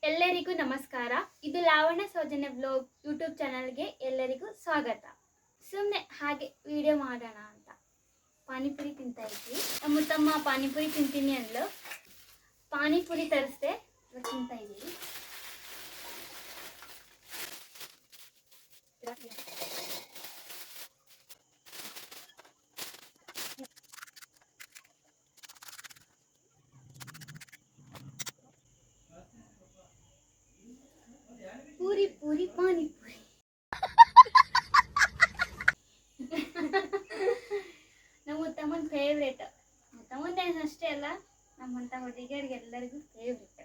ಎಲ್ಲರಿಗೂ ನಮಸ್ಕಾರ. ಇದು ಲಾವಣ್ಯ ಸೌಜನ್ಯ ಬ್ಲಾಗ್ ಯೂಟ್ಯೂಬ್ ಚಾನಲ್ಗೆ ಎಲ್ಲರಿಗೂ ಸ್ವಾಗತ. ಸುಮ್ಮನೆ ಹಾಗೆ ವಿಡಿಯೋ ಮಾಡೋಣ ಅಂತ ಪಾನಿಪುರಿ ತಿಂತಾ ಇದ್ವಿ. ನಮ್ಮ ತಮ್ಮ ಪಾನಿಪುರಿ ತಿಂತೀನಿ ಅಂದ್ಲು. ಪಾನಿಪುರಿ ತರಿಸ್ದೆ, ತಿಂತಾ ಇದ್ದೀವಿ. पूरी पूरी पानी पूरी ನಮ್ಮ ತಮ್ಮನ ಫೇವ್ರೇಟ್. ತಮ್ಮಂದೇ ಅಷ್ಟೇ ಅಲ್ಲ, ನಮ್ಮಂತ ಹುಡುಗಿಯರಿಗೆ ಎಲ್ಲರಿಗೂ ಫೇವ್ರೇಟ್.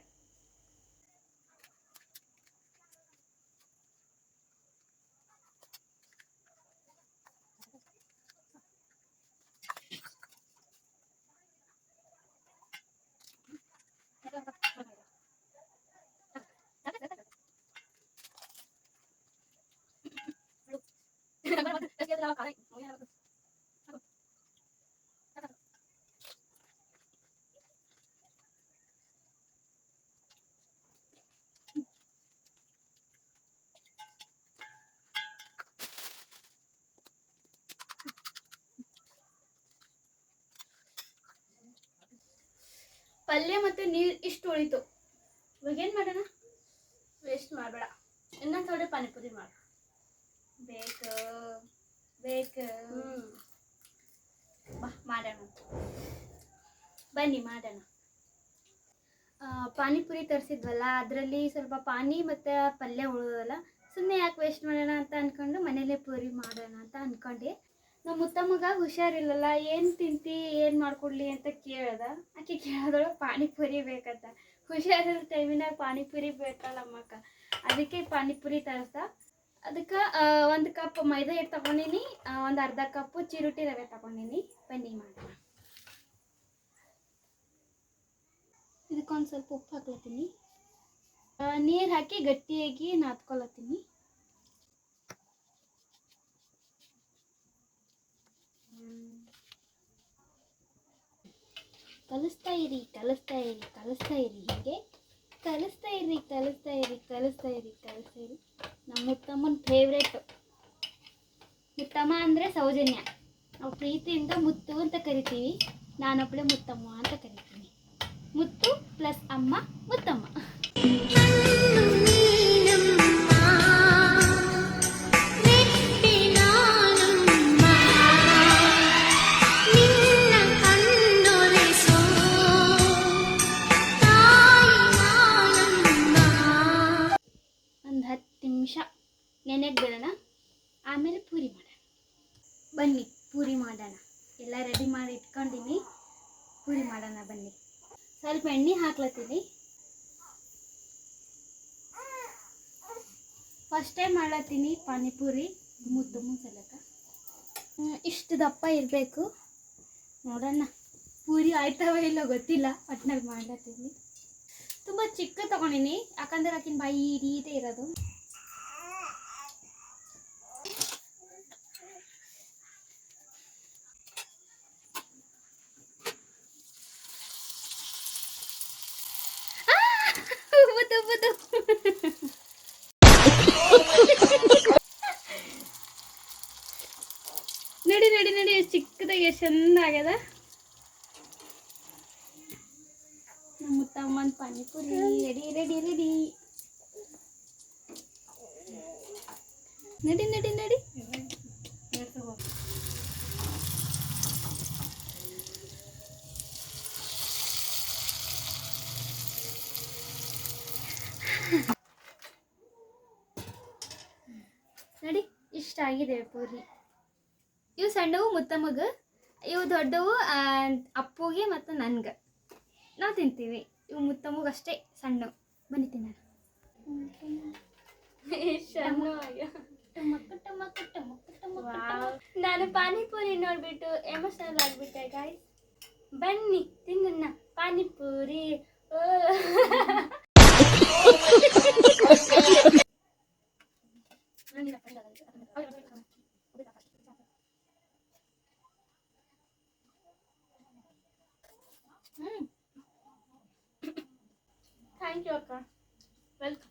ಪಲ್ಯ ಮತ್ತು ನೀರು ಇಷ್ಟು ಉಳಿತು. ಇವಾಗ ಏನು ಮಾಡೋಣ? ವೇಸ್ಟ್ ಮಾಡಬೇಡ, ಇನ್ನೊಂದು ಥೋಡೆ ಪಾನಿಪುರಿ ಮಾಡು. ಬೇಕು ಬೇಕು ಬಾ ಮಾಡೋಣ, ಬನ್ನಿ ಮಾಡೋಣ. ಪಾನಿಪುರಿ ತರಿಸಿದ್ವಲ್ಲ, ಅದರಲ್ಲಿ ಸ್ವಲ್ಪ ಪಾನಿ ಮತ್ತು ಪಲ್ಯ ಉಳಿದಲ್ಲ. ಸುಮ್ಮನೆ ಯಾಕೆ ವೇಸ್ಟ್ ಮಾಡೋಣ ಅಂತ ಅಂದ್ಕೊಂಡು ಮನೇಲೇ ಪೂರಿ ಮಾಡೋಣ ಅಂತ ಅಂದ್ಕೊಂಡೆ. ನಮ್ಮ ಮುತ್ತಮ್ಮಗ ಹುಷಾರಿಲ್ಲಲ್ಲ, ಏನು ತಿಂತಿ, ಏನು ಮಾಡ್ಕೊಡ್ಲಿ ಅಂತ ಕೇಳ್ದ. ಆಕೆ ಕೇಳಿದಳು ಪಾನಿಪುರಿ ಬೇಕಂತ. ಹುಷಾರಿರೋ ಟೈಮಿನಾಗ ಪಾನಿಪುರಿ ಬೇಕಲ್ಲ ಅಮ್ಮಕ್ಕ, ಅದಕ್ಕೆ ಪಾನಿಪುರಿ ತರಿಸ್ದ. ಅದಕ್ಕೆ 1 ಕಪ್ ಮೈದಾ ಹಿಟ್ಟು ತಗೊಂಡಿನಿ, ಒಂದು ಅರ್ಧ ಕಪ್ಪು ಚಿರುಟಿ ರವೆ ತಗೊಂಡಿನಿ. ಬನ್ನಿ ಮಾಡೋಣ. ಇದಕ್ಕೊಂದು ಸ್ವಲ್ಪ ಉಪ್ಪು ಹಾಕ್ಲತ್ತೀನಿ. ನೀರು ಹಾಕಿ ಗಟ್ಟಿಯಾಗಿ ನಾದ್ಕೊಳತ್ತೀನಿ. ಕಲಿಸ್ತಾ ಇರಿ ಕಲಿಸ್ತಾ ಇರಿ ಕಲಿಸ್ತಾ ಇರಿ, ಹೀಗೆ ಕಲಿಸ್ತಾ ಇರಿ ಕಲಿಸ್ತಾ ಇರಿ ಕಲಿಸ್ತಾ ಇರಿ ಕಲಿಸ್ತಾ ಇರಿ. ನಮ್ಮ ಮುತ್ತಮ್ಮನ ಫೇವ್ರೇಟು. ಮುತ್ತಮ್ಮ ಅಂದರೆ ಸೌಜನ್ಯ, ನಾವು ಪ್ರೀತಿಯಿಂದ ಮುತ್ತು ಅಂತ ಕರಿತೀವಿ. ನಾನೊಬ್ಬಳೆ ಮುತ್ತಮ್ಮ ಅಂತ ಕರಿತೀನಿ. ಮುತ್ತು ಪ್ಲಸ್ ಅಮ್ಮ ಮುತ್ತಮ್ಮ. ಒಂದು 10 ನಿಮಿಷ ನೆನೆಗೆ ಬಿಡೋಣ, ಆಮೇಲೆ ಪೂರಿ ಮಾಡೋಣ. ಬನ್ನಿ ಪೂರಿ ಮಾಡೋಣ. ಎಲ್ಲ ರೆಡಿ ಮಾಡಿ ಇಟ್ಕೊಂಡಿನಿ, ಪೂರಿ ಮಾಡೋಣ ಬನ್ನಿ. ಸ್ವಲ್ಪ ಎಣ್ಣೆ ಹಾಕ್ಲತ್ತೀನಿ. ಫಸ್ಟ್ ಟೈಮ್ ಮಾಡ್ಲತ್ತೀನಿ ಪಾನಿಪುರಿ. ಮುದ್ದು ಸಲಕ ಇಷ್ಟು ದಪ್ಪ ಇರಬೇಕು. ನೋಡೋಣ ಪೂರಿ ಆಯ್ತವ ಇಲ್ಲ ಗೊತ್ತಿಲ್ಲ, ಒಟ್ನಲ್ಲಿ ಮಾಡ್ಲತ್ತೀನಿ. ತುಂಬ ಚಿಕ್ಕ ತಗೊಂಡಿನಿ, ಯಾಕಂದ್ರೆ ಆಕಿನ ಬಾಯಿ ಹಿಡಿಯದೇ ಇರೋದು. ನಡಿ ನಡಿ ನಡಿ, ಚಿಕ್ಕದಾಗಿ ಎಷ್ಟು ಚಂದ ಆಗ್ಯದ ನಮ್ಮ ಮುತ್ತಮ್ಮನ ಪಾನಿಪುರಿ. ರೆಡಿ ರೆಡಿ ರೆಡಿ, ನಡಿ ನಡಿ ನಡಿ. ನಡಿ, ಇಷ್ಟ ಆಗಿದೆ ಪೂರಿ. ಇವು ಸಣ್ಣವು ಮುತ್ತಮ್ಮಗ, ಇವು ದೊಡ್ಡವು ಅಪ್ಪುಗೆ ಮತ್ತು ನನ್ಗೆ. ನಾವು ತಿಂತೀವಿ. ಇವು ಮುತ್ತಮ್ಮಗಷ್ಟೇ ಸಣ್ಣವು. ಬನ್ನಿ ತಿನ್ನೋಣ. ನಾನು ಪಾನಿಪುರಿ ನೋಡ್ಬಿಟ್ಟು ಎಮೋಷನಲ್ ಆಗ್ಬಿಟ್ಟೆ ಗಾಯ್ಸ್. ಬನ್ನಿ ತಿನ್ನೋಣ ಪಾನಿಪುರಿ. ಥ್ಯಾಂಕ್ ಯು ಅಕ್ಕ. ವೆಲ್ಕಮ್.